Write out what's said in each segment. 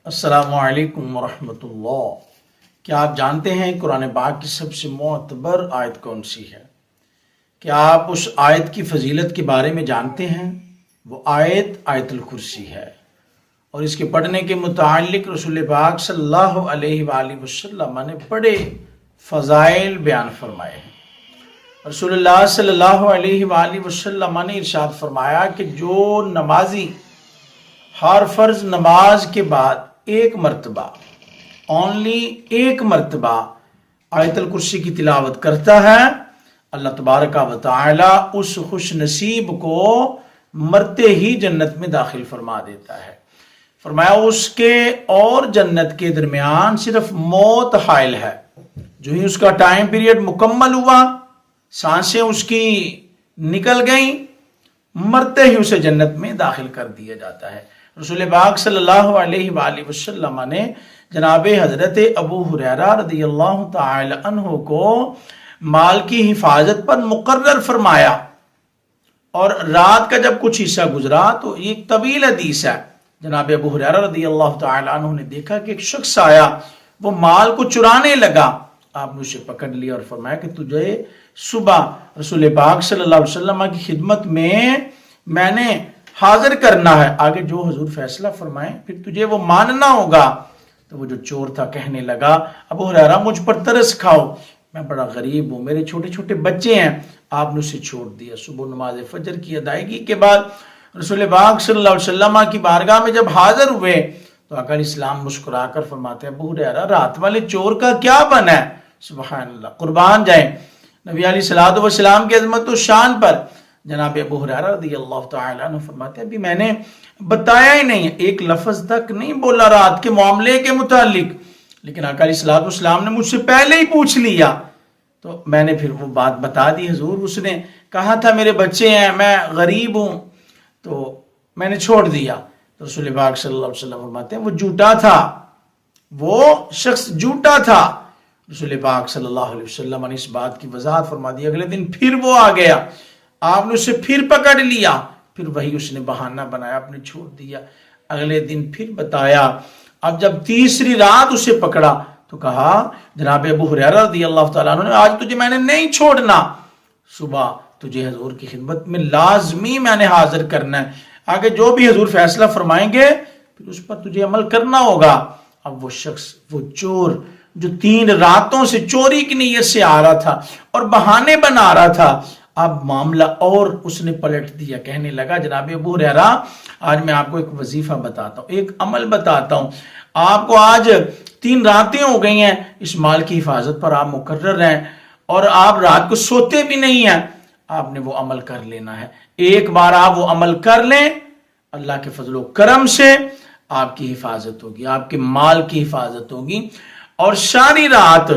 السلام علیکم ورحمۃ اللہ۔ کیا آپ جانتے ہیں قرآن پاک کی سب سے معتبر آیت کون سی ہے؟ کیا آپ اس آیت کی فضیلت کے بارے میں جانتے ہیں؟ وہ آیت آیت الکرسی ہے، اور اس کے پڑھنے کے متعلق رسول پاک صلی اللہ علیہ وآلہ وسلم نے بڑے فضائل بیان فرمائے ہیں۔ رسول اللہ صلی اللہ علیہ وآلہ وسلم نے ارشاد فرمایا کہ جو نمازی ہر فرض نماز کے بعد ایک مرتبہ ایک مرتبہ آیت الکرسی کی تلاوت کرتا ہے، اللہ تبارک و تعالی اس خوش نصیب کو مرتے ہی جنت میں داخل فرما دیتا ہے۔ فرمایا اس کے اور جنت کے درمیان صرف موت حائل ہے۔ جو ہی اس کا ٹائم پیریڈ مکمل ہوا، سانسیں اس کی نکل گئیں، مرتے ہی اسے جنت میں داخل کر دیا جاتا ہے۔ رسول پاک صلی اللہ علیہ وآلہ وسلم نے جناب حضرت ابو ہریرہ رضی اللہ تعالی عنہ کو مال کی حفاظت پر مقرر فرمایا، اور رات کا جب کچھ حصہ گزرا تو ایک طویل حدیث ہے، جناب ابو ہریرہ رضی اللہ تعالی عنہ نے دیکھا کہ ایک شخص آیا، وہ مال کو چرانے لگا۔ آپ نے اسے پکڑ لیا اور فرمایا کہ تجھے صبح رسول پاک صلی اللہ علیہ وسلم کی خدمت میں نے حاضر کرنا ہے، آگے جو حضور فیصلہ فرمائیں پھر تجھے وہ ماننا ہوگا۔ تو وہ جو چور تھا کہنے لگا، ابو ہریرہ مجھ پر ترس کھاؤ، میں بڑا غریب ہوں، میرے چھوٹے چھوٹے بچے ہیں۔ آپ نے اسے چھوڑ دیا۔ صبح نماز فجر کی ادائیگی کے بعد رسول پاک صلی اللہ علیہ وسلم کی بارگاہ میں جب حاضر ہوئے تو آقا علیہ السلام مسکرا کر فرماتے ہیں، ابو ہریرہ رات والے چور کا کیا بنا ہے؟ سبحان اللہ، قربان جائیں نبی علیہ الصلوۃ والسلام کی عظمت و شان پر۔ جناب ابو ہریرہ رضی اللہ تعالی عنہ فرماتے ہیں، ابھی میں نے بتایا ہی نہیں، ایک لفظ تک نہیں بولا رات کے معاملے کے متعلق، لیکن آقا علیہ الصلوۃ والسلام نے مجھ سے پہلے ہی پوچھ لیا، تو میں نے پھر وہ بات بتا دی۔ حضور اس نے کہا تھا میرے بچے ہیں، میں غریب ہوں، تو میں نے چھوڑ دیا۔ تو رسول پاک صلی اللہ علیہ وسلم فرماتے ہیں وہ جھوٹا تھا، وہ شخص جھوٹا تھا۔ رسول پاک صلی اللہ علیہ وسلم نے اس بات کی وضاحت فرما دی۔ اگلے دن پھر وہ آ گیا، آپ نے اسے پھر پکڑ لیا، پھر وہی اس نے بہانہ بنایا، آپ نے چھوڑ دیا۔ اگلے دن پھر بتایا، اب جب تیسری رات اسے پکڑا تو کہا جناب ابو ہریرہ رضی اللہ تعالیٰ عنہ نے، آج تجھے میں نے نہیں چھوڑنا، صبح تجھے حضور کی خدمت میں لازمی میں نے حاضر کرنا ہے، آگے جو بھی حضور فیصلہ فرمائیں گے پھر اس پر تجھے عمل کرنا ہوگا۔ اب وہ شخص، وہ چور جو 3 راتوں سے چوری کی نیت سے آ رہا تھا اور بہانے بنا رہا تھا، اب معاملہ اور اس نے پلٹ دیا، کہنے لگا جناب ابو ہریرہ آج میں آپ کو ایک وظیفہ بتاتا ہوں، ایک عمل بتاتا ہوں، آپ کو آج 3 راتیں ہو گئی ہیں، اس مال کی حفاظت پر آپ مقرر ہیں اور آپ رات کو سوتے بھی نہیں ہیں، آپ نے وہ عمل کر لینا ہے۔ ایک بار آپ وہ عمل کر لیں، اللہ کے فضل و کرم سے آپ کی حفاظت ہوگی، آپ کے مال کی حفاظت ہوگی، اور ساری رات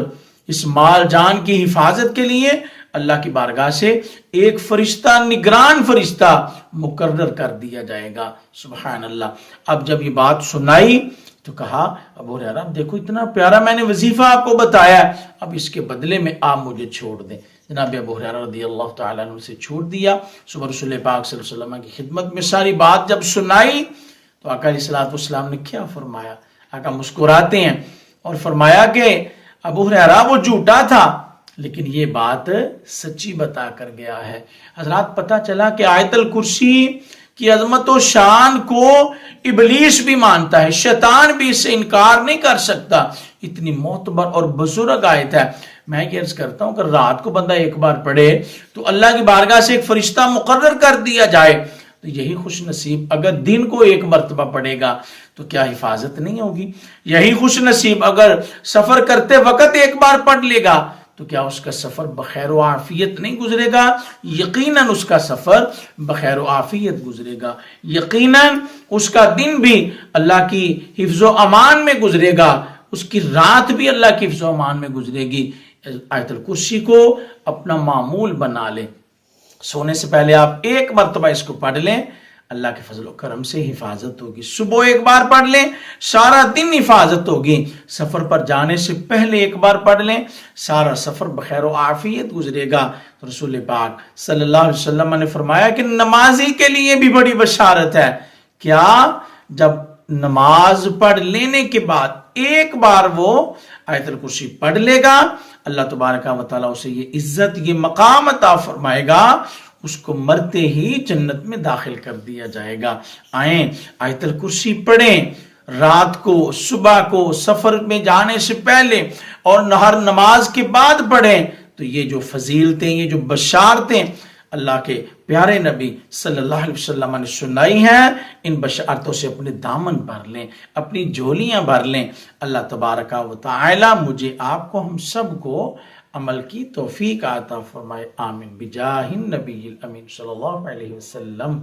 اس مال جان کی حفاظت کے لیے اللہ کی بارگاہ سے ایک فرشتہ، نگران فرشتہ مقرر کر دیا جائے گا۔ سبحان اللہ۔ اب جب یہ بات سنائی تو کہا ابو ہریرہ دیکھو اتنا پیارا میں نے وظیفہ آپ کو بتایا ہے، اب اس کے بدلے میں آپ مجھے چھوڑ دیں۔ جناب ابو ہریرہ رضی اللہ تعالیٰ عنہ سے چھوڑ دیا۔ صبح رسول پاک صلی اللہ علیہ وسلم کی خدمت میں ساری بات جب سنائی تو آقا علیہ الصلوۃ والسلام نے کیا فرمایا؟ آقا مسکراتے ہیں اور فرمایا کہ ابو ہریرہ وہ جھوٹا تھا لیکن یہ بات سچی بتا کر گیا ہے۔ حضرات پتہ چلا کہ آیت الکرسی کی عظمت و شان کو ابلیس بھی مانتا ہے، شیطان بھی اس سے انکار نہیں کر سکتا، اتنی معتبر اور بزرگ آیت ہے۔ میں یہ عرض کرتا ہوں کہ رات کو بندہ ایک بار پڑھے تو اللہ کی بارگاہ سے ایک فرشتہ مقرر کر دیا جائے، تو یہی خوش نصیب اگر دن کو ایک مرتبہ پڑھے گا تو کیا حفاظت نہیں ہوگی؟ یہی خوش نصیب اگر سفر کرتے وقت ایک بار پڑھ لے گا تو کیا اس کا سفر بخیر و عافیت نہیں گزرے گا؟ یقیناً اس کا سفر بخیر و عافیت گزرے گا، یقیناً اس کا دن بھی اللہ کی حفظ و امان میں گزرے گا، اس کی رات بھی اللہ کی حفظ و امان میں گزرے گی۔ آیت الکرسی کو اپنا معمول بنا لیں، سونے سے پہلے آپ ایک مرتبہ اس کو پڑھ لیں، اللہ کے فضل و کرم سے حفاظت ہوگی۔ صبح ایک بار پڑھ لیں، سارا دن حفاظت ہوگی۔ سفر پر جانے سے پہلے ایک بار پڑھ لیں، سارا سفر بخیر و عافیت گزرے گا۔ رسول پاک صلی اللہ علیہ وسلم نے فرمایا کہ نمازی کے لیے بھی بڑی بشارت ہے۔ کیا؟ جب نماز پڑھ لینے کے بعد ایک بار وہ آیت الکرسی پڑھ لے گا، اللہ تبارک و تعالیٰ اسے یہ عزت، یہ مقام عطا فرمائے گا، اس کو مرتے ہی جنت میں داخل کر دیا جائے گا۔ آئیں آیت الکرسی پڑھیں، رات کو، صبح کو، سفر میں جانے سے پہلے اور ہر نماز کے بعد پڑھیں، تو یہ جو فضیلتیں، یہ جو بشارتیں اللہ کے پیارے نبی صلی اللہ علیہ وسلم نے سنائی ہیں، ان بشارتوں سے اپنے دامن بھر لیں، اپنی جھولیاں بھر لیں۔ اللہ تبارک و تعالی مجھے، آپ کو، ہم سب کو عمل کی توفیق عطا فرمائے، آمین، بجاہ النبی الامین صلی اللہ علیہ وسلم۔